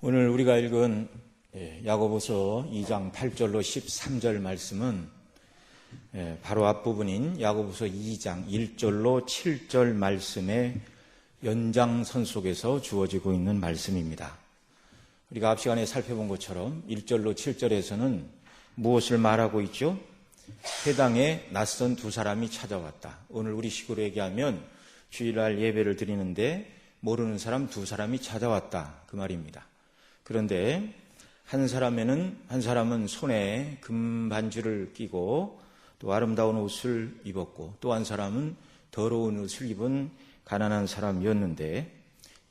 오늘 우리가 읽은 야고보서 2장 8절로 13절 말씀은 바로 앞부분인 야고보서 2장 1절로 7절 말씀의 연장선 속에서 주어지고 있는 말씀입니다. 우리가 앞 시간에 살펴본 것처럼 1절로 7절에서는 무엇을 말하고 있죠? 회당에 낯선 두 사람이 찾아왔다. 오늘 우리 식으로 얘기하면 주일날 예배를 드리는데 모르는 사람 두 사람이 찾아왔다. 그 말입니다. 그런데 한 사람은 손에 금반지를 끼고 또 아름다운 옷을 입었고 또 한 사람은 더러운 옷을 입은 가난한 사람이었는데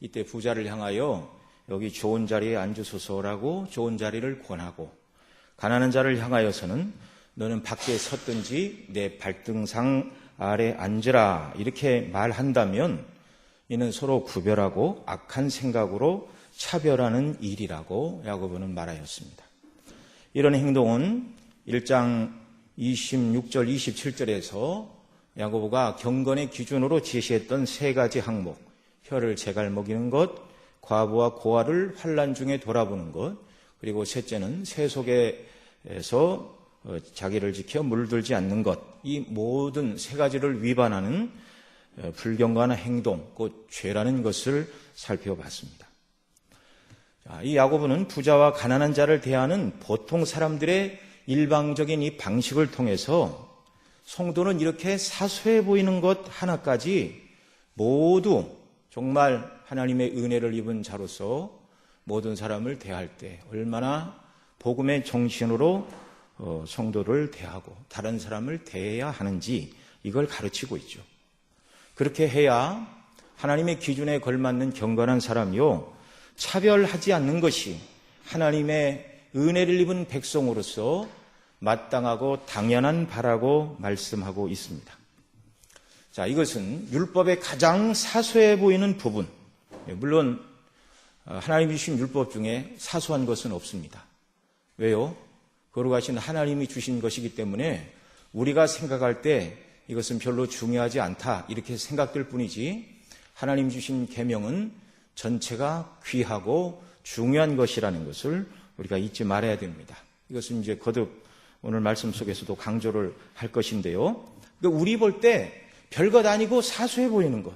이때 부자를 향하여 여기 좋은 자리에 앉으소서라고 좋은 자리를 권하고 가난한 자를 향하여서는 너는 밖에 섰든지 내 발등상 아래 앉으라 이렇게 말한다면 이는 서로 구별하고 악한 생각으로 차별하는 일이라고 야고보는 말하였습니다. 이런 행동은 1장 26절 27절에서 야고보가 경건의 기준으로 제시했던 세 가지 항목, 혀를 제갈 먹이는 것, 과부와 고아를 환난 중에 돌아보는 것, 그리고 셋째는 세속에서 자기를 지켜 물들지 않는 것, 이 모든 세 가지를 위반하는 불경건한 행동, 곧 죄라는 것을 살펴봤습니다. 이 야고보는 부자와 가난한 자를 대하는 보통 사람들의 일방적인 이 방식을 통해서 성도는 이렇게 사소해 보이는 것 하나까지 모두 정말 하나님의 은혜를 입은 자로서 모든 사람을 대할 때 얼마나 복음의 정신으로 성도를 대하고 다른 사람을 대해야 하는지 이걸 가르치고 있죠. 그렇게 해야 하나님의 기준에 걸맞는 경건한 사람이요 차별하지 않는 것이 하나님의 은혜를 입은 백성으로서 마땅하고 당연한 바라고 말씀하고 있습니다. 자, 이것은 율법의 가장 사소해 보이는 부분. 물론 하나님이 주신 율법 중에 사소한 것은 없습니다. 왜요? 거룩하신 하나님이 주신 것이기 때문에 우리가 생각할 때 이것은 별로 중요하지 않다 이렇게 생각될 뿐이지 하나님 주신 계명은 전체가 귀하고 중요한 것이라는 것을 우리가 잊지 말아야 됩니다. 이것은 이제 거듭 오늘 말씀 속에서도 강조를 할 것인데요. 우리 볼 때 별것 아니고 사소해 보이는 것.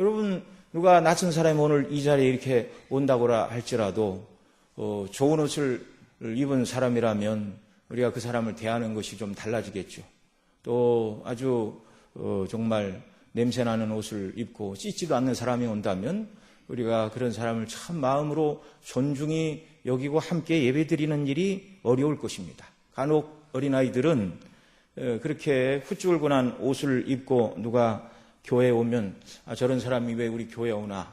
여러분 누가 낯선 사람이 오늘 이 자리에 이렇게 온다고라 할지라도 좋은 옷을 입은 사람이라면 우리가 그 사람을 대하는 것이 좀 달라지겠죠. 또 아주 정말 냄새나는 옷을 입고 씻지도 않는 사람이 온다면 우리가 그런 사람을 참 마음으로 존중히 여기고 함께 예배드리는 일이 어려울 것입니다. 간혹 어린아이들은 그렇게 후줄근한 옷을 입고 누가 교회에 오면 저런 사람이 왜 우리 교회에 오나,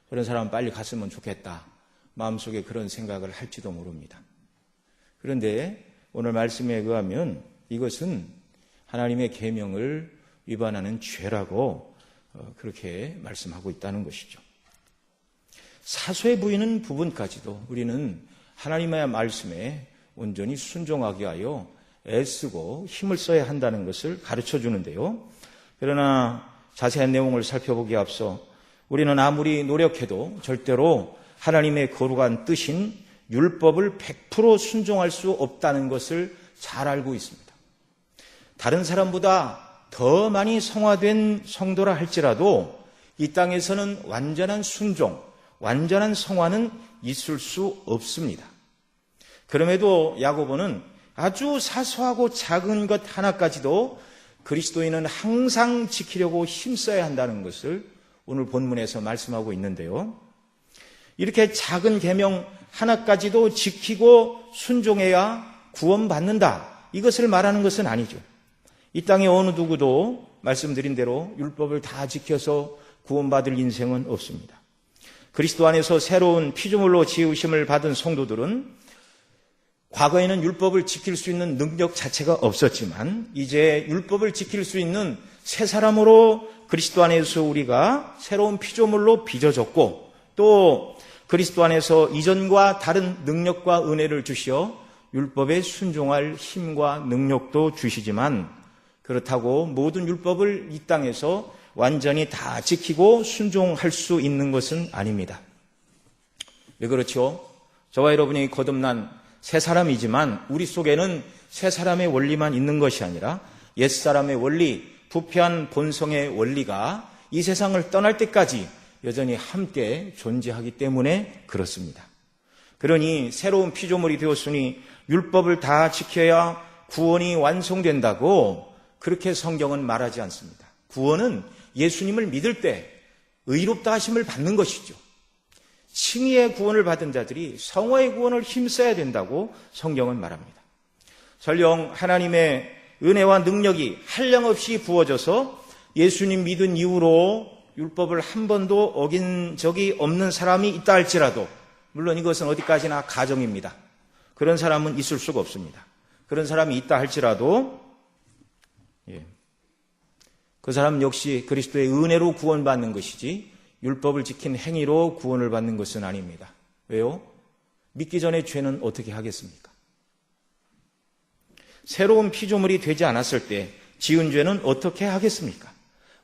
저런 사람 빨리 갔으면 좋겠다, 마음속에 그런 생각을 할지도 모릅니다. 그런데 오늘 말씀에 의하면 이것은 하나님의 계명을 위반하는 죄라고 그렇게 말씀하고 있다는 것이죠. 사소해 보이는 부분까지도 우리는 하나님의 말씀에 온전히 순종하기 위하여 애쓰고 힘을 써야 한다는 것을 가르쳐 주는데요. 그러나 자세한 내용을 살펴보기에 앞서 우리는 아무리 노력해도 절대로 하나님의 거룩한 뜻인 율법을 100% 순종할 수 없다는 것을 잘 알고 있습니다. 다른 사람보다 더 많이 성화된 성도라 할지라도 이 땅에서는 완전한 순종, 완전한 성화는 있을 수 없습니다. 그럼에도 야고보는 아주 사소하고 작은 것 하나까지도 그리스도인은 항상 지키려고 힘써야 한다는 것을 오늘 본문에서 말씀하고 있는데요. 이렇게 작은 계명 하나까지도 지키고 순종해야 구원받는다, 이것을 말하는 것은 아니죠. 이 땅에 어느 누구도 말씀드린 대로 율법을 다 지켜서 구원받을 인생은 없습니다. 그리스도 안에서 새로운 피조물로 지으심을 받은 성도들은 과거에는 율법을 지킬 수 있는 능력 자체가 없었지만 이제 율법을 지킬 수 있는 새 사람으로 그리스도 안에서 우리가 새로운 피조물로 빚어졌고 또 그리스도 안에서 이전과 다른 능력과 은혜를 주시어 율법에 순종할 힘과 능력도 주시지만 그렇다고 모든 율법을 이 땅에서 완전히 다 지키고 순종할 수 있는 것은 아닙니다. 왜 그렇죠? 저와 여러분이 거듭난 새 사람이지만 우리 속에는 새 사람의 원리만 있는 것이 아니라 옛사람의 원리, 부패한 본성의 원리가 이 세상을 떠날 때까지 여전히 함께 존재하기 때문에 그렇습니다. 그러니 새로운 피조물이 되었으니 율법을 다 지켜야 구원이 완성된다고 그렇게 성경은 말하지 않습니다. 구원은 예수님을 믿을 때 의롭다 하심을 받는 것이죠. 칭의의 구원을 받은 자들이 성화의 구원을 힘써야 된다고 성경은 말합니다. 설령 하나님의 은혜와 능력이 한량없이 부어져서 예수님 믿은 이후로 율법을 한 번도 어긴 적이 없는 사람이 있다 할지라도, 물론 이것은 어디까지나 가정입니다. 그런 사람은 있을 수가 없습니다. 그런 사람이 있다 할지라도 그 사람 역시 그리스도의 은혜로 구원받는 것이지 율법을 지킨 행위로 구원을 받는 것은 아닙니다. 왜요? 믿기 전에 죄는 어떻게 하겠습니까? 새로운 피조물이 되지 않았을 때 지은 죄는 어떻게 하겠습니까?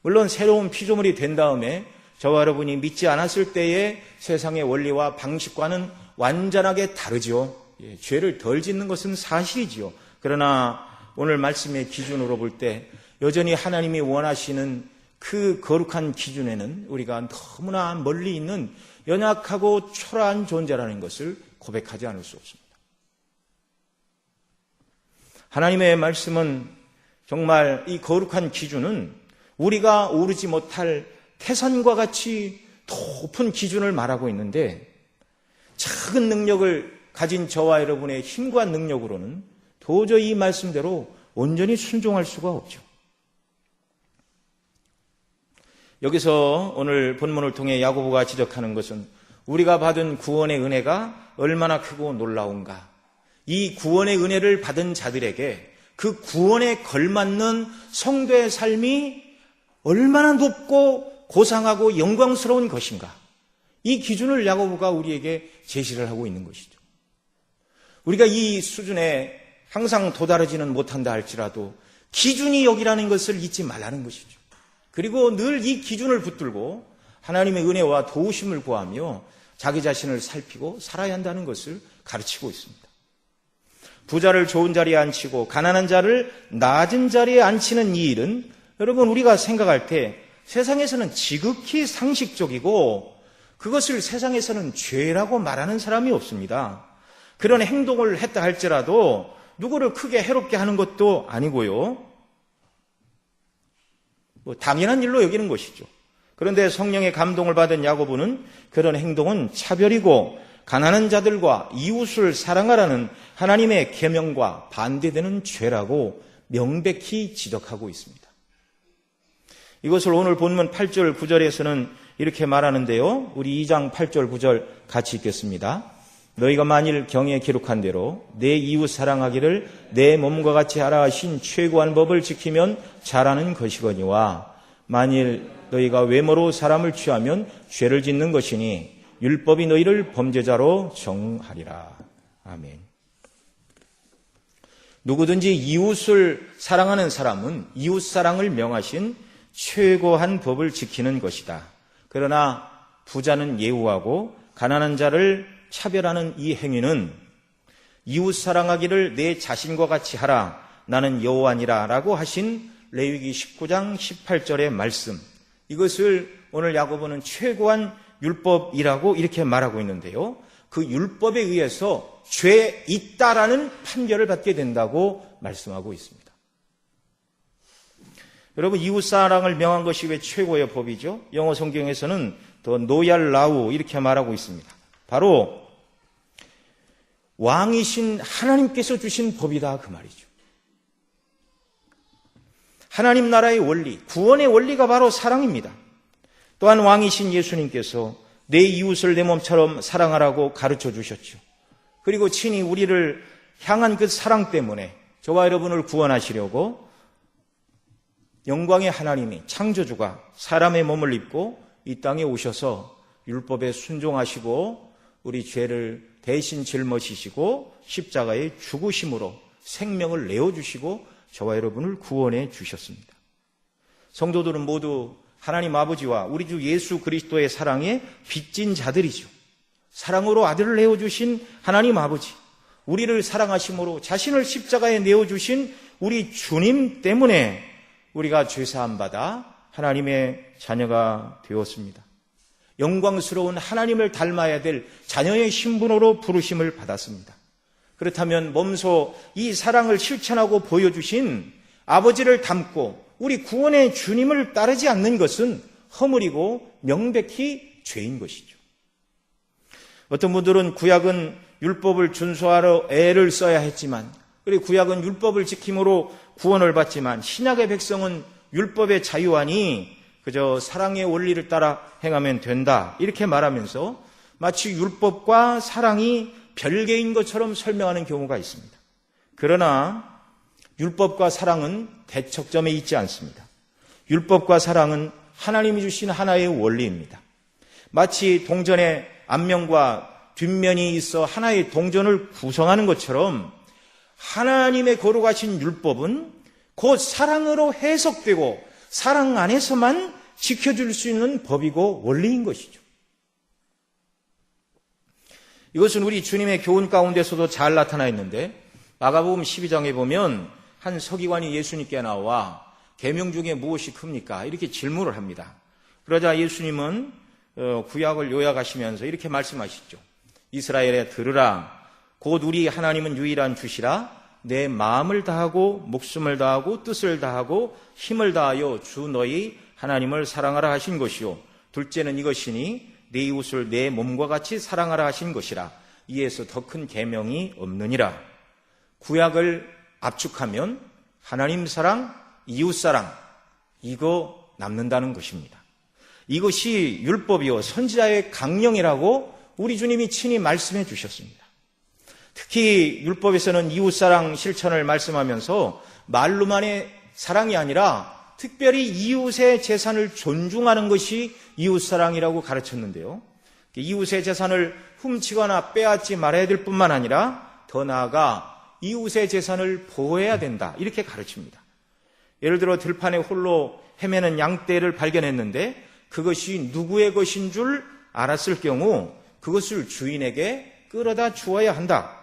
물론 새로운 피조물이 된 다음에 저와 여러분이 믿지 않았을 때의 세상의 원리와 방식과는 완전하게 다르죠. 죄를 덜 짓는 것은 사실이지요. 그러나 오늘 말씀의 기준으로 볼 때 여전히 하나님이 원하시는 그 거룩한 기준에는 우리가 너무나 멀리 있는 연약하고 초라한 존재라는 것을 고백하지 않을 수 없습니다. 하나님의 말씀은 정말 이 거룩한 기준은 우리가 오르지 못할 태산과 같이 높은 기준을 말하고 있는데, 작은 능력을 가진 저와 여러분의 힘과 능력으로는 도저히 이 말씀대로 온전히 순종할 수가 없죠. 여기서 오늘 본문을 통해 야고보가 지적하는 것은 우리가 받은 구원의 은혜가 얼마나 크고 놀라운가, 이 구원의 은혜를 받은 자들에게 그 구원에 걸맞는 성도의 삶이 얼마나 높고 고상하고 영광스러운 것인가, 이 기준을 야고보가 우리에게 제시를 하고 있는 것이죠. 우리가 이 수준에 항상 도달하지는 못한다 할지라도 기준이 여기라는 것을 잊지 말라는 것이죠. 그리고 늘 이 기준을 붙들고 하나님의 은혜와 도우심을 구하며 자기 자신을 살피고 살아야 한다는 것을 가르치고 있습니다. 부자를 좋은 자리에 앉히고 가난한 자를 낮은 자리에 앉히는 이 일은 여러분, 우리가 생각할 때 세상에서는 지극히 상식적이고 그것을 세상에서는 죄라고 말하는 사람이 없습니다. 그런 행동을 했다 할지라도 누구를 크게 해롭게 하는 것도 아니고요, 당연한 일로 여기는 것이죠. 그런데 성령의 감동을 받은 야고보는 그런 행동은 차별이고 가난한 자들과 이웃을 사랑하라는 하나님의 계명과 반대되는 죄라고 명백히 지적하고 있습니다. 이것을 오늘 본문 8절 9절에서는 이렇게 말하는데요, 우리 2장 8절 9절 같이 읽겠습니다. 너희가 만일 경에 기록한 대로 내 이웃 사랑하기를 내 몸과 같이 하라 하신 최고한 법을 지키면 잘하는 것이거니와, 만일 너희가 외모로 사람을 취하면 죄를 짓는 것이니 율법이 너희를 범죄자로 정하리라. 아멘. 누구든지 이웃을 사랑하는 사람은 이웃 사랑을 명하신 최고한 법을 지키는 것이다. 그러나 부자는 예우하고 가난한 자를 차별하는 이 행위는 이웃 사랑하기를 내 자신과 같이 하라, 나는 여호와니라 라고 하신 레위기 19장 18절의 말씀, 이것을 오늘 야고보는 최고한 율법이라고 이렇게 말하고 있는데요, 그 율법에 의해서 죄 있다라는 판결을 받게 된다고 말씀하고 있습니다. 여러분, 이웃 사랑을 명한 것이 왜 최고의 법이죠? 영어 성경에서는 더 노얄 라우 이렇게 말하고 있습니다. 바로 왕이신 하나님께서 주신 법이다, 그 말이죠. 하나님 나라의 원리, 구원의 원리가 바로 사랑입니다. 또한 왕이신 예수님께서 내 이웃을 내 몸처럼 사랑하라고 가르쳐 주셨죠. 그리고 친히 우리를 향한 그 사랑 때문에 저와 여러분을 구원하시려고 영광의 하나님이, 창조주가 사람의 몸을 입고 이 땅에 오셔서 율법에 순종하시고 우리 죄를 대신 짊어지시고 십자가에 죽으심으로 생명을 내어주시고 저와 여러분을 구원해 주셨습니다. 성도들은 모두 하나님 아버지와 우리 주 예수 그리스도의 사랑에 빚진 자들이죠. 사랑으로 아들을 내어주신 하나님 아버지, 우리를 사랑하심으로 자신을 십자가에 내어주신 우리 주님 때문에 우리가 죄사함 받아 하나님의 자녀가 되었습니다. 영광스러운 하나님을 닮아야 될 자녀의 신분으로 부르심을 받았습니다. 그렇다면 몸소 이 사랑을 실천하고 보여주신 아버지를 닮고 우리 구원의 주님을 따르지 않는 것은 허물이고 명백히 죄인 것이죠. 어떤 분들은 구약은 율법을 준수하러 애를 써야 했지만, 그리고 구약은 율법을 지킴으로 구원을 받지만 신약의 백성은 율법의 자유하니 그저 사랑의 원리를 따라 행하면 된다, 이렇게 말하면서 마치 율법과 사랑이 별개인 것처럼 설명하는 경우가 있습니다. 그러나 율법과 사랑은 대척점에 있지 않습니다. 율법과 사랑은 하나님이 주신 하나의 원리입니다. 마치 동전의 앞면과 뒷면이 있어 하나의 동전을 구성하는 것처럼 하나님의 거룩하신 율법은 곧 사랑으로 해석되고 사랑 안에서만 지켜줄 수 있는 법이고 원리인 것이죠. 이것은 우리 주님의 교훈 가운데서도 잘 나타나 있는데, 마가복음 12장에 보면 한 서기관이 예수님께 나와 계명 중에 무엇이 큽니까? 이렇게 질문을 합니다. 그러자 예수님은 구약을 요약하시면서 이렇게 말씀하시죠. 이스라엘에 들으라. 곧 우리 하나님은 유일한 주시라. 내 마음을 다하고 목숨을 다하고 뜻을 다하고 힘을 다하여 주 너희 하나님을 사랑하라 하신 것이요. 둘째는 이것이니 내 이웃을 내 몸과 같이 사랑하라 하신 것이라. 이에서 더 큰 계명이 없느니라. 구약을 압축하면 하나님 사랑, 이웃 사랑, 이거 남는다는 것입니다. 이것이 율법이요 선지자의 강령이라고 우리 주님이 친히 말씀해 주셨습니다. 특히 율법에서는 이웃 사랑 실천을 말씀하면서 말로만의 사랑이 아니라 특별히 이웃의 재산을 존중하는 것이 이웃 사랑이라고 가르쳤는데요. 이웃의 재산을 훔치거나 빼앗지 말아야 될 뿐만 아니라 더 나아가 이웃의 재산을 보호해야 된다, 이렇게 가르칩니다. 예를 들어 들판에 홀로 헤매는 양떼를 발견했는데 그것이 누구의 것인 줄 알았을 경우 그것을 주인에게 끌어다 주어야 한다.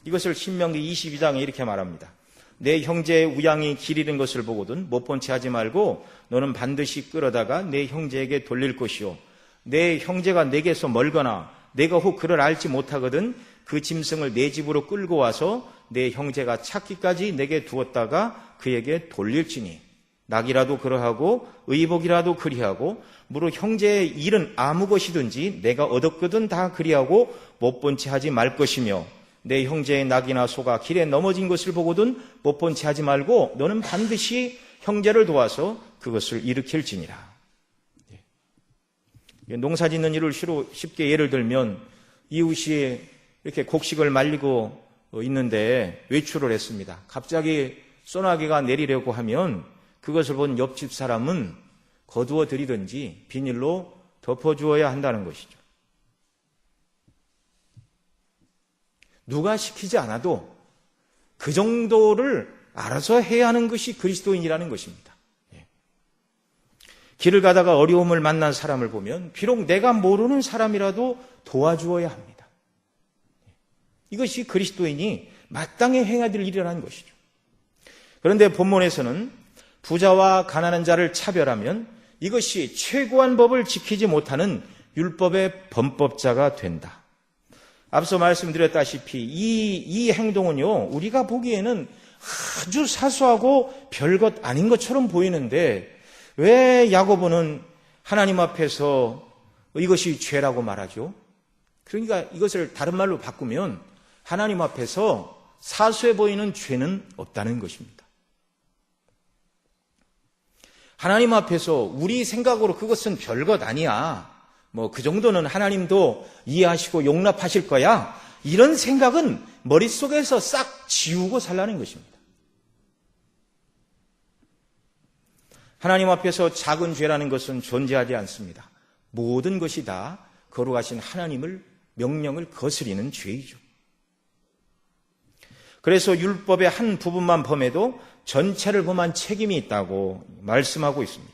이것을 신명기 22장에 이렇게 말합니다. 내 형제의 우양이 길 잃은 것을 보거든 못 본 채 하지 말고 너는 반드시 끌어다가 내 형제에게 돌릴 것이요. 내 형제가 내게서 멀거나 내가 혹 그를 알지 못하거든 그 짐승을 내 집으로 끌고 와서 내 형제가 찾기까지 내게 두었다가 그에게 돌릴지니 낙이라도 그러하고 의복이라도 그리하고 무릇 형제의 일은 아무 것이든지 내가 얻었거든 다 그리하고 못 본 채 하지 말 것이며 내 형제의 낙이나 소가 길에 넘어진 것을 보거든 못 본 채 하지 말고 너는 반드시 형제를 도와서 그것을 일으킬지니라. 농사 짓는 일을 쉽게 예를 들면 이웃이 이렇게 곡식을 말리고 있는데 외출을 했습니다. 갑자기 소나기가 내리려고 하면 그것을 본 옆집 사람은 거두어 드리든지 비닐로 덮어주어야 한다는 것이죠. 누가 시키지 않아도 그 정도를 알아서 해야 하는 것이 그리스도인이라는 것입니다. 길을 가다가 어려움을 만난 사람을 보면 비록 내가 모르는 사람이라도 도와주어야 합니다. 이것이 그리스도인이 마땅히 행해야 될 일이라는 것이죠. 그런데 본문에서는 부자와 가난한 자를 차별하면 이것이 최고한 법을 지키지 못하는 율법의 범법자가 된다. 앞서 말씀드렸다시피 이 행동은요, 우리가 보기에는 아주 사소하고 별것 아닌 것처럼 보이는데 왜 야고보는 하나님 앞에서 이것이 죄라고 말하죠? 그러니까 이것을 다른 말로 바꾸면 하나님 앞에서 사소해 보이는 죄는 없다는 것입니다. 하나님 앞에서 우리 생각으로 그것은 별것 아니야. 그 정도는 하나님도 이해하시고 용납하실 거야. 이런 생각은 머릿속에서 싹 지우고 살라는 것입니다. 하나님 앞에서 작은 죄라는 것은 존재하지 않습니다. 모든 것이 다 거룩하신 하나님을 명령을 거스리는 죄이죠. 그래서 율법의 한 부분만 범해도 전체를 범한 책임이 있다고 말씀하고 있습니다.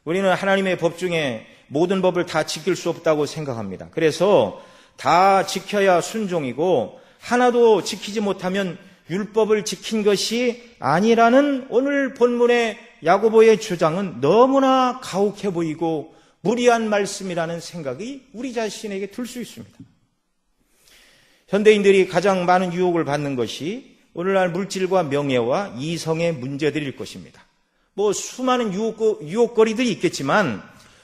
우리는 하나님의 법 중에 모든 법을 다 지킬 수 없다고 생각합니다. 그래서 다 지켜야 순종이고 하나도 지키지 못하면 율법을 지킨 것이 아니라는 오늘 본문의 야고보의 주장은 너무나 가혹해 보이고 무리한 말씀이라는 생각이 우리 자신에게 들 수 있습니다. 현대인들이 가장 많은 유혹을 받는 것이 오늘날 물질과 명예와 이성의 문제들일 것입니다. 수많은 유혹거리들이 있겠지만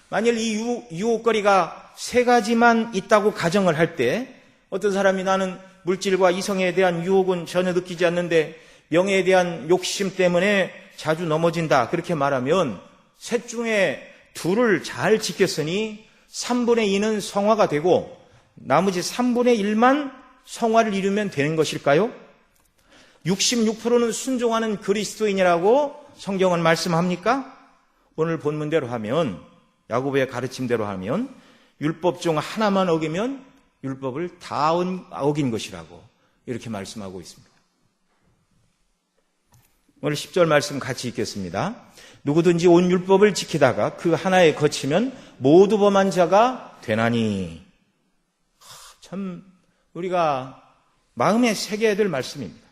만일 이 유혹거리가 세 가지만 있다고 가정을 할 때 어떤 사람이 나는 물질과 이성에 대한 유혹은 전혀 느끼지 않는데 명예에 대한 욕심 때문에 자주 넘어진다 그렇게 말하면 셋 중에 둘을 잘 지켰으니 3분의 2는 성화가 되고 나머지 3분의 1만 성화를 이루면 되는 것일까요? 66%는 순종하는 그리스도인이라고 성경은 말씀합니까? 오늘 본문대로 하면 야고보의 가르침대로 하면 율법 중 하나만 어기면 율법을 다 어긴 것이라고 이렇게 말씀하고 있습니다. 오늘 10절 말씀 같이 읽겠습니다. 누구든지 온 율법을 지키다가 그 하나에 거치면 모두 범한 자가 되나니. 참 우리가 마음에 새겨야 될 말씀입니다.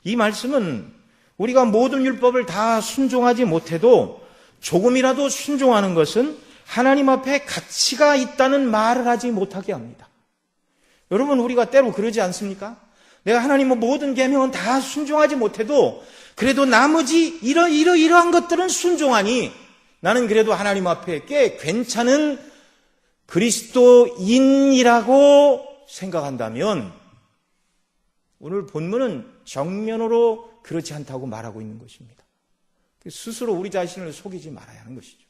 이 말씀은 우리가 모든 율법을 다 순종하지 못해도 조금이라도 순종하는 것은 하나님 앞에 가치가 있다는 말을 하지 못하게 합니다. 여러분 우리가 때로 그러지 않습니까? 내가 하나님의 모든 계명은 다 순종하지 못해도 그래도 나머지 이러한 것들은 순종하니 나는 그래도 하나님 앞에 꽤 괜찮은 그리스도인이라고 생각한다면 오늘 본문은 정면으로 그렇지 않다고 말하고 있는 것입니다. 스스로 우리 자신을 속이지 말아야 하는 것이죠.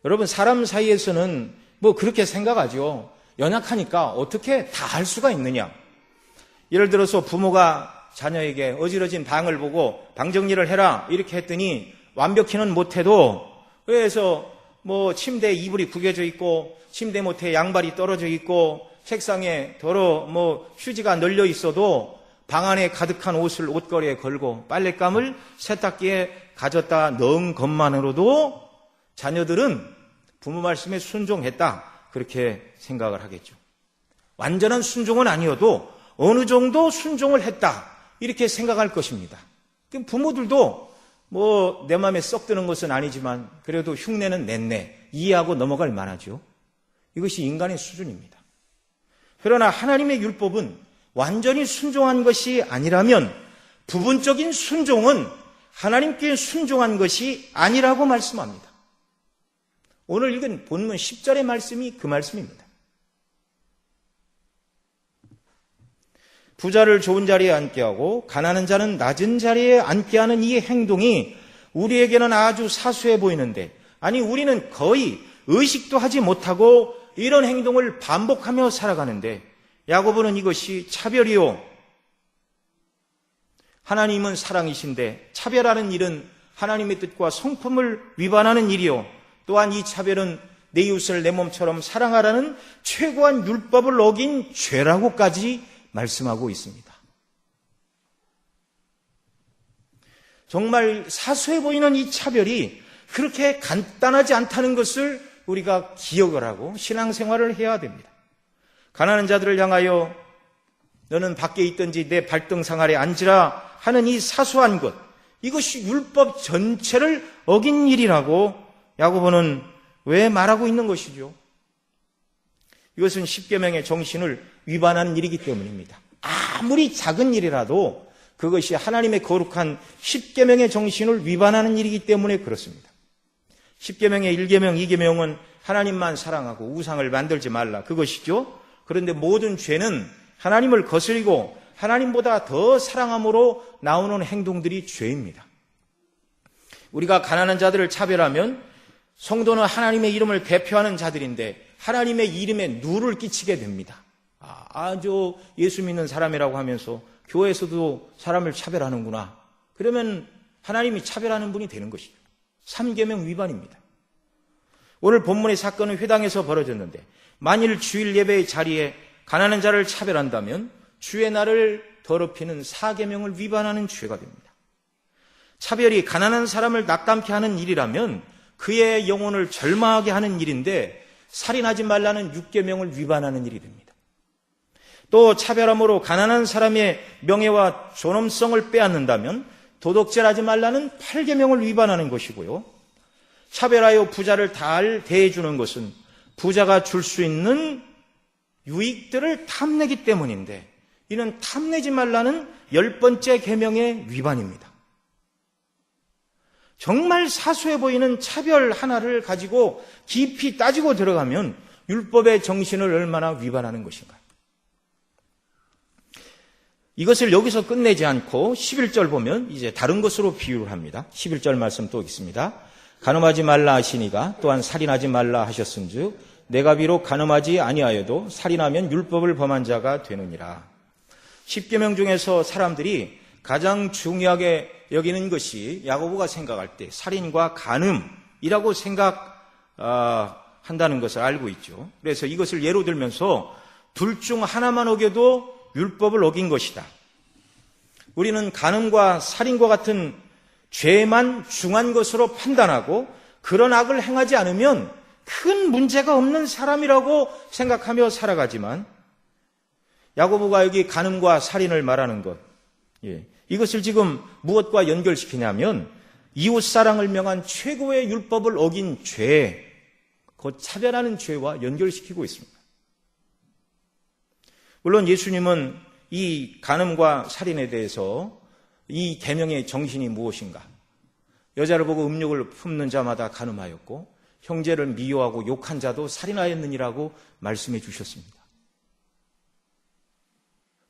여러분 사람 사이에서는 그렇게 생각하죠. 연약하니까 어떻게 다 할 수가 있느냐. 예를 들어서 부모가 자녀에게 어지러진 방을 보고 방 정리를 해라 이렇게 했더니 완벽히는 못해도 그래서 침대에 이불이 구겨져 있고 침대 못에 양발이 떨어져 있고 책상에 휴지가 널려 있어도 방 안에 가득한 옷을 옷걸이에 걸고 빨랫감을 세탁기에 가졌다 넣은 것만으로도 자녀들은 부모 말씀에 순종했다 그렇게 생각을 하겠죠. 완전한 순종은 아니어도 어느 정도 순종을 했다 이렇게 생각할 것입니다. 부모들도 내 마음에 썩 드는 것은 아니지만 그래도 흉내는 냈네 이해하고 넘어갈 만하죠. 이것이 인간의 수준입니다. 그러나 하나님의 율법은 완전히 순종한 것이 아니라면 부분적인 순종은 하나님께 순종한 것이 아니라고 말씀합니다. 오늘 읽은 본문 10절의 말씀이 그 말씀입니다. 부자를 좋은 자리에 앉게 하고 가난한 자는 낮은 자리에 앉게 하는 이 행동이 우리에게는 아주 사소해 보이는데 아니 우리는 거의 의식도 하지 못하고 이런 행동을 반복하며 살아가는데 야고보는 이것이 차별이요. 하나님은 사랑이신데 차별하는 일은 하나님의 뜻과 성품을 위반하는 일이요. 또한 이 차별은 내 이웃을 내 몸처럼 사랑하라는 최고한 율법을 어긴 죄라고까지 말씀하고 있습니다. 정말 사소해 보이는 이 차별이 그렇게 간단하지 않다는 것을 우리가 기억을 하고 신앙생활을 해야 됩니다. 가난한 자들을 향하여 너는 밖에 있든지 내 발등상 아래 앉으라 하는 이 사소한 것, 이것이 율법 전체를 어긴 일이라고 야고보는 왜 말하고 있는 것이죠? 이것은 십계명의 정신을 위반하는 일이기 때문입니다. 아무리 작은 일이라도 그것이 하나님의 거룩한 십계명의 정신을 위반하는 일이기 때문에 그렇습니다. 십계명의 1계명, 2계명은 하나님만 사랑하고 우상을 만들지 말라 그것이죠. 그런데 모든 죄는 하나님을 거스리고 하나님보다 더 사랑함으로 나오는 행동들이 죄입니다. 우리가 가난한 자들을 차별하면 성도는 하나님의 이름을 대표하는 자들인데 하나님의 이름에 누를 끼치게 됩니다. 저 예수 믿는 사람이라고 하면서 교회에서도 사람을 차별하는구나. 그러면 하나님이 차별하는 분이 되는 것이죠. 3계명 위반입니다. 오늘 본문의 사건은 회당에서 벌어졌는데 만일 주일 예배의 자리에 가난한 자를 차별한다면 주의 날을 더럽히는 4계명을 위반하는 죄가 됩니다. 차별이 가난한 사람을 낙담케 하는 일이라면 그의 영혼을 절망하게 하는 일인데 살인하지 말라는 6계명을 위반하는 일이 됩니다. 또 차별함으로 가난한 사람의 명예와 존엄성을 빼앗는다면 도덕질하지 말라는 8계명을 위반하는 것이고요. 차별하여 부자를 잘 대해주는 것은 부자가 줄 수 있는 유익들을 탐내기 때문인데 이는 탐내지 말라는 10번째 계명의 위반입니다. 정말 사소해 보이는 차별 하나를 가지고 깊이 따지고 들어가면 율법의 정신을 얼마나 위반하는 것인가. 이것을 여기서 끝내지 않고 11절 보면 이제 다른 것으로 비유를 합니다. 11절 말씀 또 있습니다. 간음하지 말라 하시니가 또한 살인하지 말라 하셨은즉 내가 비록 간음하지 아니하여도 살인하면 율법을 범한 자가 되느니라. 10계명 중에서 사람들이 가장 중요하게 여기는 것이 야고보가 생각할 때 살인과 간음이라고 생각한다는 것을 알고 있죠. 그래서 이것을 예로 들면서 둘 중 하나만 어겨도 율법을 어긴 것이다. 우리는 간음과 살인과 같은 죄만 중한 것으로 판단하고 그런 악을 행하지 않으면 큰 문제가 없는 사람이라고 생각하며 살아가지만 야고보가 여기 간음과 살인을 말하는 것, 이것을 지금 무엇과 연결시키냐면 이웃사랑을 명한 최고의 율법을 어긴 죄, 곧 차별하는 죄와 연결시키고 있습니다. 물론 예수님은 이 간음과 살인에 대해서 이 계명의 정신이 무엇인가? 여자를 보고 음욕을 품는 자마다 간음하였고 형제를 미워하고 욕한 자도 살인하였느니라고 말씀해 주셨습니다.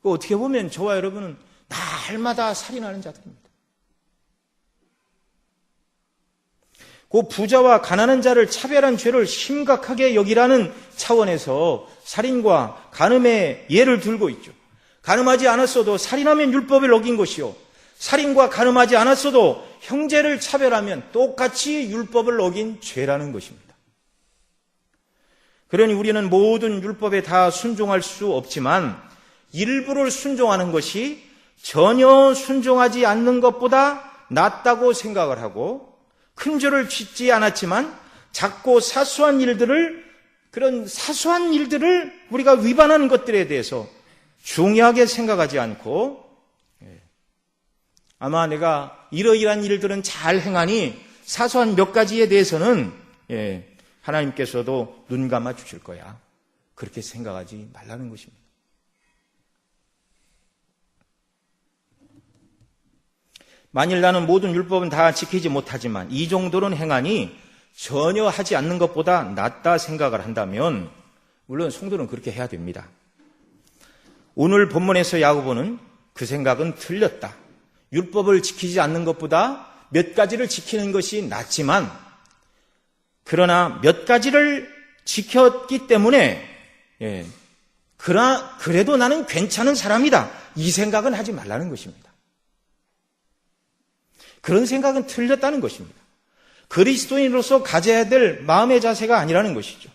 어떻게 보면 저와 여러분은 날마다 살인하는 자들입니다. 그 부자와 가난한 자를 차별한 죄를 심각하게 여기라는 차원에서 살인과 간음의 예를 들고 있죠. 간음하지 않았어도 살인하면 율법을 어긴 것이요, 살인과 간음하지 않았어도 형제를 차별하면 똑같이 율법을 어긴 죄라는 것입니다. 그러니 우리는 모든 율법에 다 순종할 수 없지만 일부를 순종하는 것이 전혀 순종하지 않는 것보다 낫다고 생각을 하고, 큰 죄를 짓지 않았지만 작고 사소한 일들을, 그런 사소한 일들을 우리가 위반하는 것들에 대해서 중요하게 생각하지 않고, 아마 내가 이러이러한 일들은 잘 행하니 사소한 몇 가지에 대해서는 하나님께서도 눈 감아 주실 거야, 그렇게 생각하지 말라는 것입니다. 만일 나는 모든 율법은 다 지키지 못하지만 이 정도는 행하니 전혀 하지 않는 것보다 낫다 생각을 한다면 물론 성도는 그렇게 해야 됩니다. 오늘 본문에서 야고보는 그 생각은 틀렸다. 율법을 지키지 않는 것보다 몇 가지를 지키는 것이 낫지만, 그러나 몇 가지를 지켰기 때문에 그래도 나는 괜찮은 사람이다, 이 생각은 하지 말라는 것입니다. 그런 생각은 틀렸다는 것입니다. 그리스도인으로서 가져야 될 마음의 자세가 아니라는 것이죠.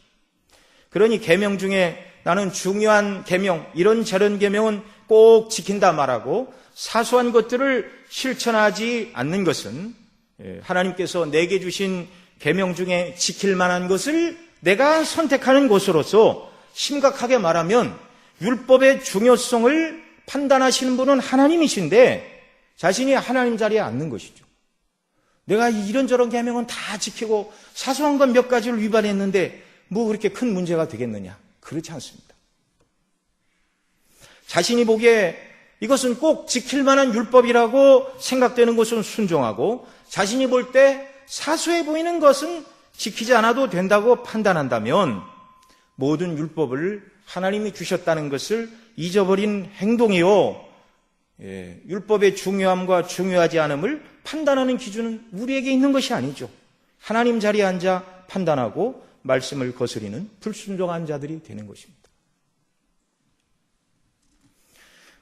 그러니 계명 중에 나는 중요한 계명, 이런 저런 계명은 꼭 지킨다 말하고 사소한 것들을 실천하지 않는 것은 하나님께서 내게 주신 계명 중에 지킬 만한 것을 내가 선택하는 것으로서 심각하게 말하면 율법의 중요성을 판단하시는 분은 하나님이신데 자신이 하나님 자리에 앉는 것이죠. 내가 이런저런 계명은 다 지키고 사소한 건 몇 가지를 위반했는데 뭐 그렇게 큰 문제가 되겠느냐? 그렇지 않습니다. 자신이 보기에 이것은 꼭 지킬 만한 율법이라고 생각되는 것은 순종하고, 자신이 볼 때 사소해 보이는 것은 지키지 않아도 된다고 판단한다면 모든 율법을 하나님이 주셨다는 것을 잊어버린 행동이요, 율법의 중요함과 중요하지 않음을 판단하는 기준은 우리에게 있는 것이 아니죠. 하나님 자리에 앉아 판단하고 말씀을 거스리는 불순종한 자들이 되는 것입니다.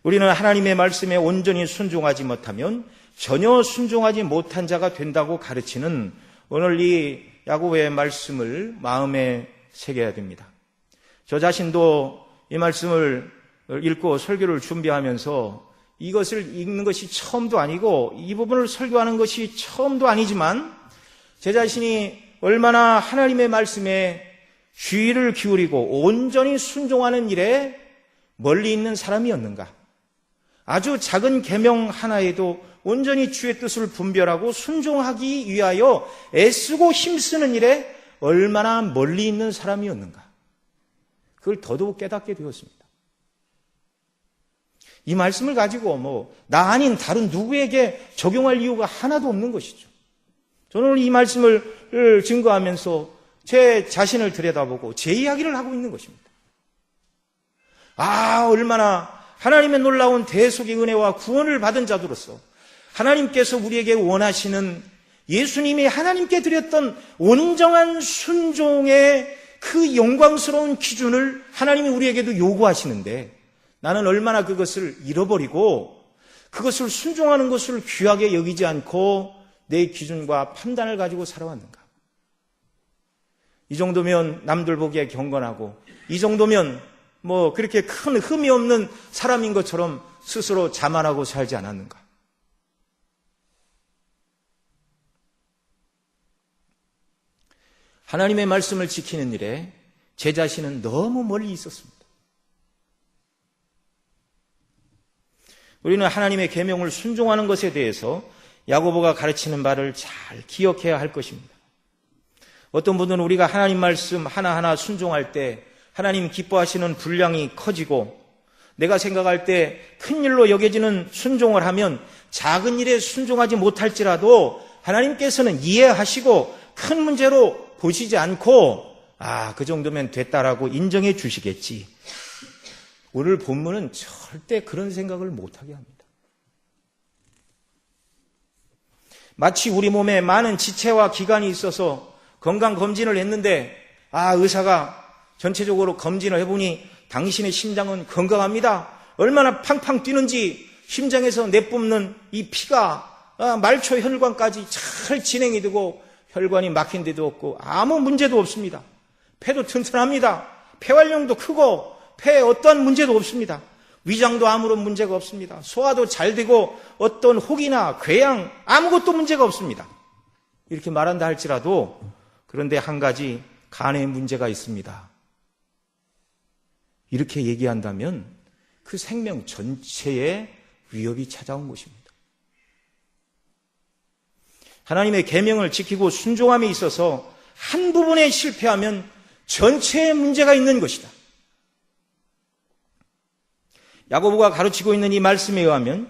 우리는 하나님의 말씀에 온전히 순종하지 못하면 전혀 순종하지 못한 자가 된다고 가르치는 오늘 이 야고보의 말씀을 마음에 새겨야 됩니다. 저 자신도 이 말씀을 읽고 설교를 준비하면서 이것을 읽는 것이 처음도 아니고 이 부분을 설교하는 것이 처음도 아니지만 제 자신이 얼마나 하나님의 말씀에 주의를 기울이고 온전히 순종하는 일에 멀리 있는 사람이었는가. 아주 작은 계명 하나에도 온전히 주의 뜻을 분별하고 순종하기 위하여 애쓰고 힘쓰는 일에 얼마나 멀리 있는 사람이었는가. 그걸 더더욱 깨닫게 되었습니다. 이 말씀을 가지고 나 아닌 다른 누구에게 적용할 이유가 하나도 없는 것이죠. 저는 오늘 이 말씀을 증거하면서 제 자신을 들여다보고 제 이야기를 하고 있는 것입니다. 얼마나 하나님의 놀라운 대속의 은혜와 구원을 받은 자들로서 하나님께서 우리에게 원하시는 예수님이 하나님께 드렸던 온전한 순종의 그 영광스러운 기준을 하나님이 우리에게도 요구하시는데 나는 얼마나 그것을 잃어버리고 그것을 순종하는 것을 귀하게 여기지 않고 내 기준과 판단을 가지고 살아왔는가. 이 정도면 남들 보기에 경건하고 이 정도면 그렇게 큰 흠이 없는 사람인 것처럼 스스로 자만하고 살지 않았는가. 하나님의 말씀을 지키는 일에 제 자신은 너무 멀리 있었습니다. 우리는 하나님의 계명을 순종하는 것에 대해서 야고보가 가르치는 바를 잘 기억해야 할 것입니다. 어떤 분들은 우리가 하나님 말씀 하나하나 순종할 때 하나님 기뻐하시는 분량이 커지고 내가 생각할 때 큰 일로 여겨지는 순종을 하면 작은 일에 순종하지 못할지라도 하나님께서는 이해하시고 큰 문제로 보시지 않고 그 정도면 됐다라고 인정해 주시겠지. 오늘 본문은 절대 그런 생각을 못하게 합니다. 마치 우리 몸에 많은 지체와 기관이 있어서 건강검진을 했는데 의사가 전체적으로 검진을 해보니 당신의 심장은 건강합니다. 얼마나 팡팡 뛰는지 심장에서 내뿜는 이 피가 말초 혈관까지 잘 진행이 되고 혈관이 막힌 데도 없고 아무 문제도 없습니다. 폐도 튼튼합니다. 폐활량도 크고 폐에 어떠한 문제도 없습니다. 위장도 아무런 문제가 없습니다. 소화도 잘 되고 어떤 혹이나 궤양 아무것도 문제가 없습니다. 이렇게 말한다 할지라도 그런데 한 가지 간에 문제가 있습니다. 이렇게 얘기한다면 그 생명 전체에 위협이 찾아온 것입니다. 하나님의 계명을 지키고 순종함에 있어서 한 부분에 실패하면 전체에 문제가 있는 것이다. 야고보가 가르치고 있는 이 말씀에 의하면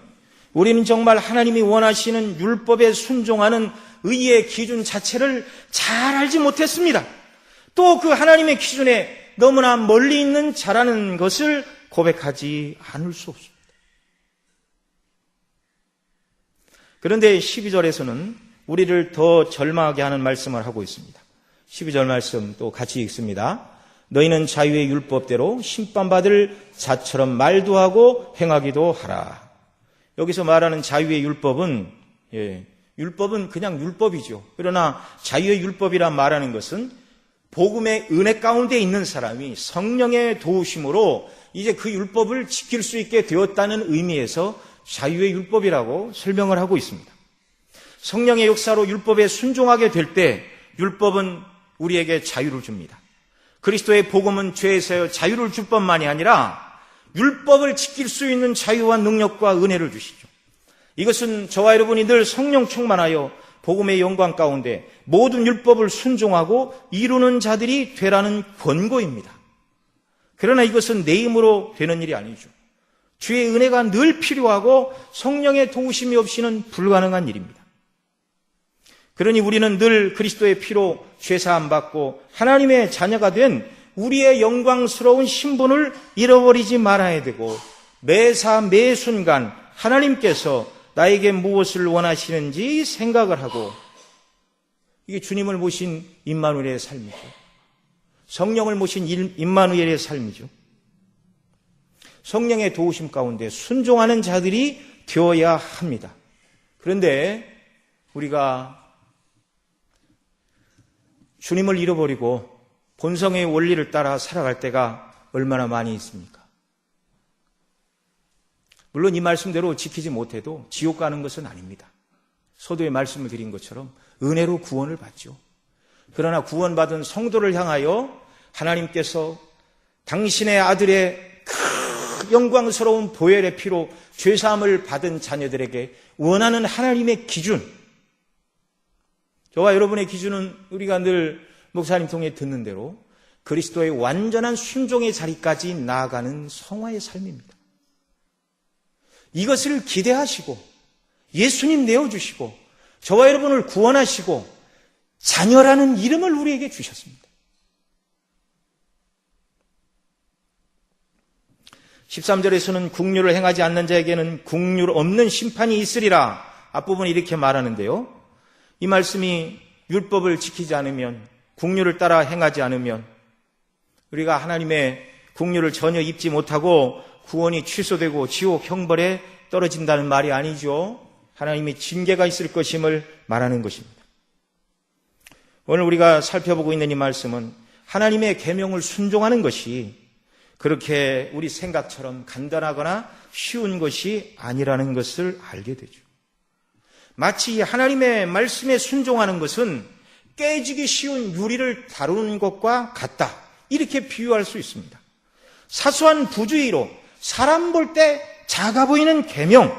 우리는 정말 하나님이 원하시는 율법에 순종하는 의의 기준 자체를 잘 알지 못했습니다. 또 그 하나님의 기준에 너무나 멀리 있는 자라는 것을 고백하지 않을 수 없습니다. 그런데 12절에서는 우리를 더 절망하게 하는 말씀을 하고 있습니다. 12절 말씀 또 같이 읽습니다. 너희는 자유의 율법대로 심판받을 자처럼 말도 하고 행하기도 하라. 여기서 말하는 자유의 율법은 율법은 그냥 율법이죠. 그러나 자유의 율법이라 말하는 것은 복음의 은혜 가운데 있는 사람이 성령의 도우심으로 이제 그 율법을 지킬 수 있게 되었다는 의미에서 자유의 율법이라고 설명을 하고 있습니다. 성령의 역사로 율법에 순종하게 될 때 율법은 우리에게 자유를 줍니다. 그리스도의 복음은 죄에서 자유를 줄 뿐만이 아니라 율법을 지킬 수 있는 자유와 능력과 은혜를 주시죠. 이것은 저와 여러분이 늘 성령 충만하여 복음의 영광 가운데 모든 율법을 순종하고 이루는 자들이 되라는 권고입니다. 그러나 이것은 내 힘으로 되는 일이 아니죠. 주의 은혜가 늘 필요하고 성령의 도우심이 없이는 불가능한 일입니다. 그러니 우리는 늘 그리스도의 피로 죄사함 받고 하나님의 자녀가 된 우리의 영광스러운 신분을 잃어버리지 말아야 되고 매사 매 순간 하나님께서 나에게 무엇을 원하시는지 생각을 하고 이게 주님을 모신 임마누엘의 삶이죠. 성령을 모신 임마누엘의 삶이죠. 성령의 도우심 가운데 순종하는 자들이 되어야 합니다. 그런데 우리가 주님을 잃어버리고 본성의 원리를 따라 살아갈 때가 얼마나 많이 있습니까? 물론 이 말씀대로 지키지 못해도 지옥 가는 것은 아닙니다. 서두에 말씀을 드린 것처럼 은혜로 구원을 받죠. 그러나 구원받은 성도를 향하여 하나님께서 당신의 아들의 그 영광스러운 보혈의 피로 죄사함을 받은 자녀들에게 원하는 하나님의 기준, 저와 여러분의 기준은 우리가 늘 목사님 통해 듣는 대로 그리스도의 완전한 순종의 자리까지 나아가는 성화의 삶입니다. 이것을 기대하시고 예수님 내어주시고 저와 여러분을 구원하시고 자녀라는 이름을 우리에게 주셨습니다. 13절에서는 국률을 행하지 않는 자에게는 국률 없는 심판이 있으리라. 앞부분이 이렇게 말하는데요. 이 말씀이 율법을 지키지 않으면, 국률을 따라 행하지 않으면 우리가 하나님의 국률을 전혀 입지 못하고 구원이 취소되고 지옥 형벌에 떨어진다는 말이 아니죠. 하나님의 징계가 있을 것임을 말하는 것입니다. 오늘 우리가 살펴보고 있는 이 말씀은 하나님의 계명을 순종하는 것이 그렇게 우리 생각처럼 간단하거나 쉬운 것이 아니라는 것을 알게 되죠. 마치 하나님의 말씀에 순종하는 것은 깨지기 쉬운 유리를 다루는 것과 같다, 이렇게 비유할 수 있습니다. 사소한 부주의로 사람 볼 때 작아 보이는 계명,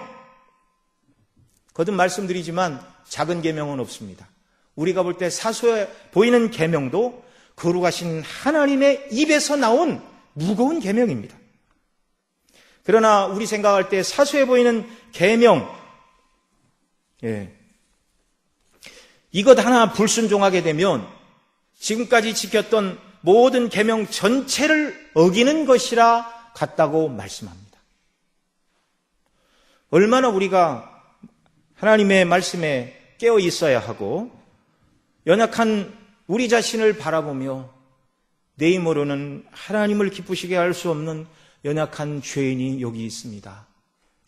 거듭 말씀드리지만 작은 계명은 없습니다. 우리가 볼 때 사소해 보이는 계명도 거룩하신 하나님의 입에서 나온 무거운 계명입니다. 그러나 우리 생각할 때 사소해 보이는 계명, 이것 하나 불순종하게 되면 지금까지 지켰던 모든 계명 전체를 어기는 것이라 같다고 말씀합니다. 얼마나 우리가 하나님의 말씀에 깨어 있어야 하고 연약한 우리 자신을 바라보며 내 힘으로는 하나님을 기쁘시게 할 수 없는 연약한 죄인이 여기 있습니다.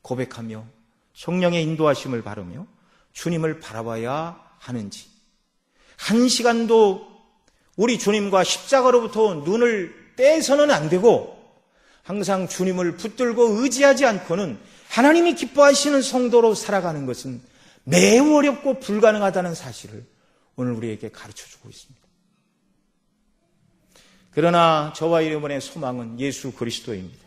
고백하며 성령의 인도하심을 바라며 주님을 바라봐야 하는지, 한 시간도 우리 주님과 십자가로부터 눈을 떼서는 안 되고 항상 주님을 붙들고 의지하지 않고는 하나님이 기뻐하시는 성도로 살아가는 것은 매우 어렵고 불가능하다는 사실을 오늘 우리에게 가르쳐주고 있습니다. 그러나 저와 여러분의 소망은 예수 그리스도입니다.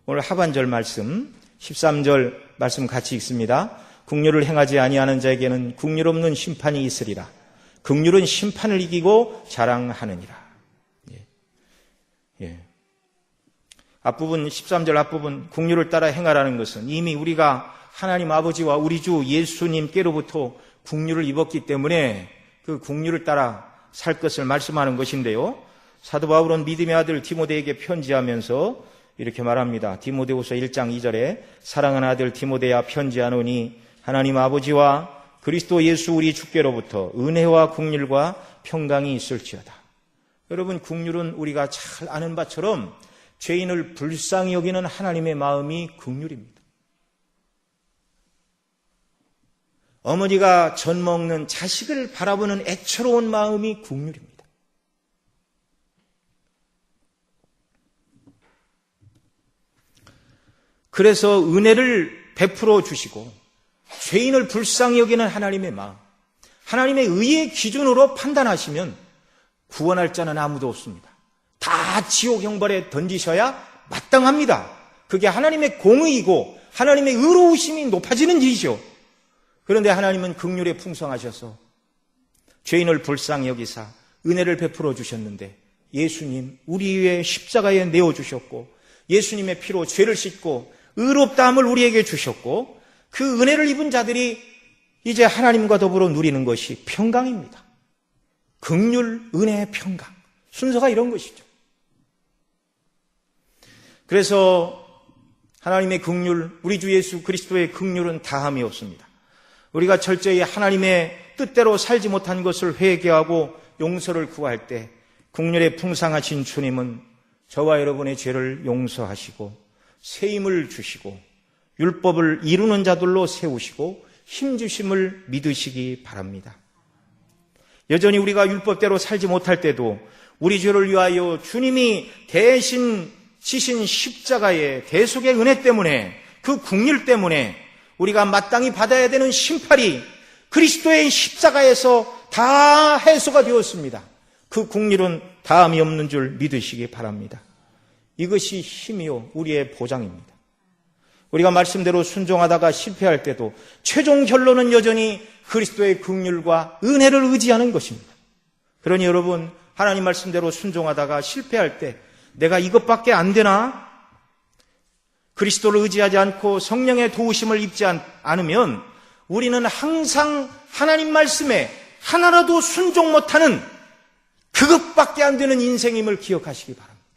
오늘 하반절 말씀 13절 말씀 같이 읽습니다. 국률을 행하지 아니하는 자에게는 국률 없는 심판이 있으리라. 국률은 심판을 이기고 자랑하느니라. 앞부분 13절 앞부분 국률을 따라 행하라는 것은 이미 우리가 하나님 아버지와 우리 주 예수님께로부터 국률을 입었기 때문에 그 국률을 따라 살 것을 말씀하는 것인데요. 사도 바울은 믿음의 아들 디모데에게 편지하면서 이렇게 말합니다. 디모데후서 1장 2절에 사랑하는 아들 디모데야 편지하노니 하나님 아버지와 그리스도 예수 우리 주께로부터 은혜와 국률과 평강이 있을지어다. 여러분, 국률은 우리가 잘 아는 바처럼 죄인을 불쌍히 여기는 하나님의 마음이 국률입니다. 어머니가 젖 먹는 자식을 바라보는 애처로운 마음이 국률입니다. 그래서 은혜를 베풀어 주시고 죄인을 불쌍히 여기는 하나님의 마음, 하나님의 의의 기준으로 판단하시면 구원할 자는 아무도 없습니다. 다 지옥 형벌에 던지셔야 마땅합니다. 그게 하나님의 공의이고 하나님의 의로우심이 높아지는 일이죠. 그런데 하나님은 긍휼에 풍성하셔서 죄인을 불쌍히 여기사 은혜를 베풀어 주셨는데 예수님 우리 위에 십자가에 내어주셨고 예수님의 피로 죄를 씻고 의롭다함을 우리에게 주셨고 그 은혜를 입은 자들이 이제 하나님과 더불어 누리는 것이 평강입니다. 긍휼, 은혜, 평강. 순서가 이런 것이죠. 그래서 하나님의 긍휼, 우리 주 예수 그리스도의 긍휼은 다함이 없습니다. 우리가 철저히 하나님의 뜻대로 살지 못한 것을 회개하고 용서를 구할 때 긍휼에 풍성하신 주님은 저와 여러분의 죄를 용서하시고 새 힘을 주시고 율법을 이루는 자들로 세우시고 힘주심을 믿으시기 바랍니다. 여전히 우리가 율법대로 살지 못할 때도 우리 죄를 위하여 주님이 대신 지신 십자가의 대속의 은혜 때문에 그 긍휼 때문에 우리가 마땅히 받아야 되는 심판이 그리스도의 십자가에서 다 해소가 되었습니다. 그 국률은 다함이 없는 줄 믿으시기 바랍니다. 이것이 힘이요 우리의 보장입니다. 우리가 말씀대로 순종하다가 실패할 때도 최종 결론은 여전히 그리스도의 긍휼과 은혜를 의지하는 것입니다. 그러니 여러분, 하나님 말씀대로 순종하다가 실패할 때 내가 이것밖에 안 되나? 그리스도를 의지하지 않고 성령의 도우심을 입지 않으면 우리는 항상 하나님 말씀에 하나라도 순종 못하는 그것밖에 안 되는 인생임을 기억하시기 바랍니다.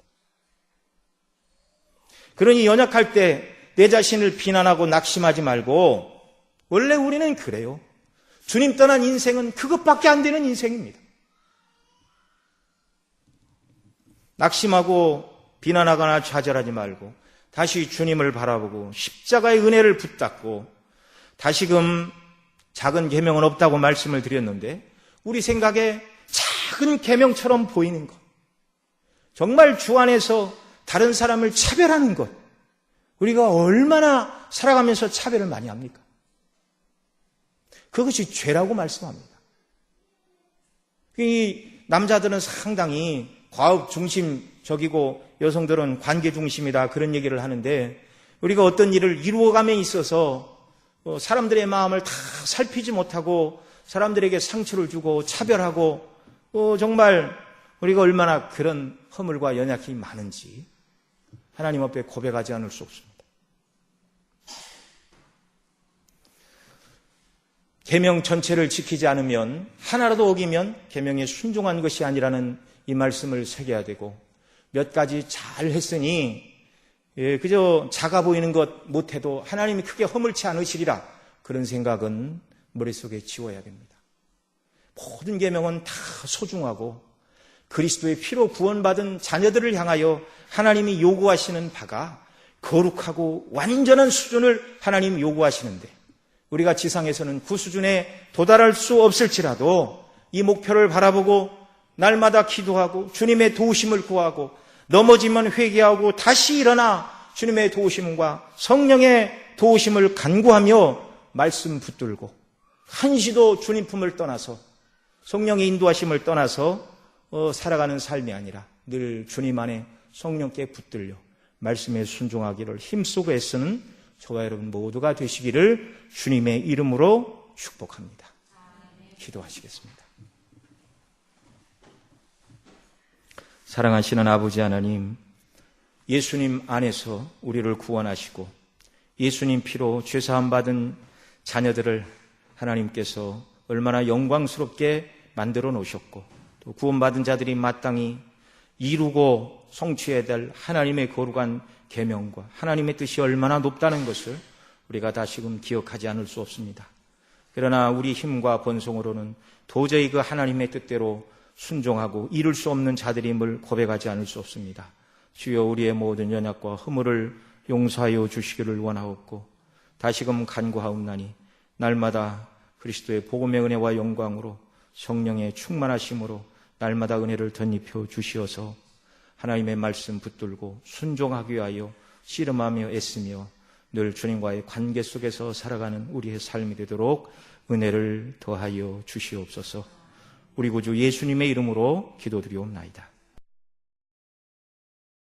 그러니 연약할 때 내 자신을 비난하고 낙심하지 말고, 원래 우리는 그래요. 주님 떠난 인생은 그것밖에 안 되는 인생입니다. 낙심하고 비난하거나 좌절하지 말고 다시 주님을 바라보고 십자가의 은혜를 붙잡고, 다시금 작은 계명은 없다고 말씀을 드렸는데 우리 생각에 작은 계명처럼 보이는 것, 정말 주 안에서 다른 사람을 차별하는 것, 우리가 얼마나 살아가면서 차별을 많이 합니까? 그것이 죄라고 말씀합니다. 이 남자들은 상당히 과업 중심적이고 여성들은 관계 중심이다, 그런 얘기를 하는데, 우리가 어떤 일을 이루어감에 있어서 사람들의 마음을 다 살피지 못하고 사람들에게 상처를 주고 차별하고, 정말 우리가 얼마나 그런 허물과 연약함이 많은지 하나님 앞에 고백하지 않을 수 없습니다. 계명 전체를 지키지 않으면, 하나라도 어기면 계명에 순종한 것이 아니라는 이 말씀을 새겨야 되고, 몇 가지 잘 했으니 그저 작아 보이는 것 못해도 하나님이 크게 허물치 않으시리라, 그런 생각은 머릿속에 지워야 됩니다. 모든 계명은 다 소중하고 그리스도의 피로 구원받은 자녀들을 향하여 하나님이 요구하시는 바가 거룩하고 완전한 수준을 하나님이 요구하시는데, 우리가 지상에서는 그 수준에 도달할 수 없을지라도 이 목표를 바라보고 날마다 기도하고 주님의 도우심을 구하고, 넘어지면 회개하고 다시 일어나 주님의 도우심과 성령의 도우심을 간구하며 말씀 붙들고, 한시도 주님 품을 떠나서 성령의 인도하심을 떠나서 살아가는 삶이 아니라 늘 주님 안에 성령께 붙들려 말씀에 순종하기를 힘쓰고 애쓰는 저와 여러분 모두가 되시기를 주님의 이름으로 축복합니다. 기도하시겠습니다. 사랑하시는 아버지 하나님, 예수님 안에서 우리를 구원하시고 예수님 피로 죄사함 받은 자녀들을 하나님께서 얼마나 영광스럽게 만들어 놓으셨고, 또 구원받은 자들이 마땅히 이루고 성취해야 될 하나님의 거룩한 계명과 하나님의 뜻이 얼마나 높다는 것을 우리가 다시금 기억하지 않을 수 없습니다. 그러나 우리 힘과 번성으로는 도저히 그 하나님의 뜻대로 순종하고 이룰 수 없는 자들임을 고백하지 않을 수 없습니다. 주여, 우리의 모든 연약과 허물을 용서하여 주시기를 원하옵고 다시금 간구하옵나니, 날마다 그리스도의 복음의 은혜와 영광으로 성령의 충만하심으로 날마다 은혜를 덧입혀 주시어서 하나님의 말씀 붙들고 순종하기 위하여 씨름하며 애쓰며 늘 주님과의 관계 속에서 살아가는 우리의 삶이 되도록 은혜를 더하여 주시옵소서. 우리 구주 예수님의 이름으로 기도드리옵나이다.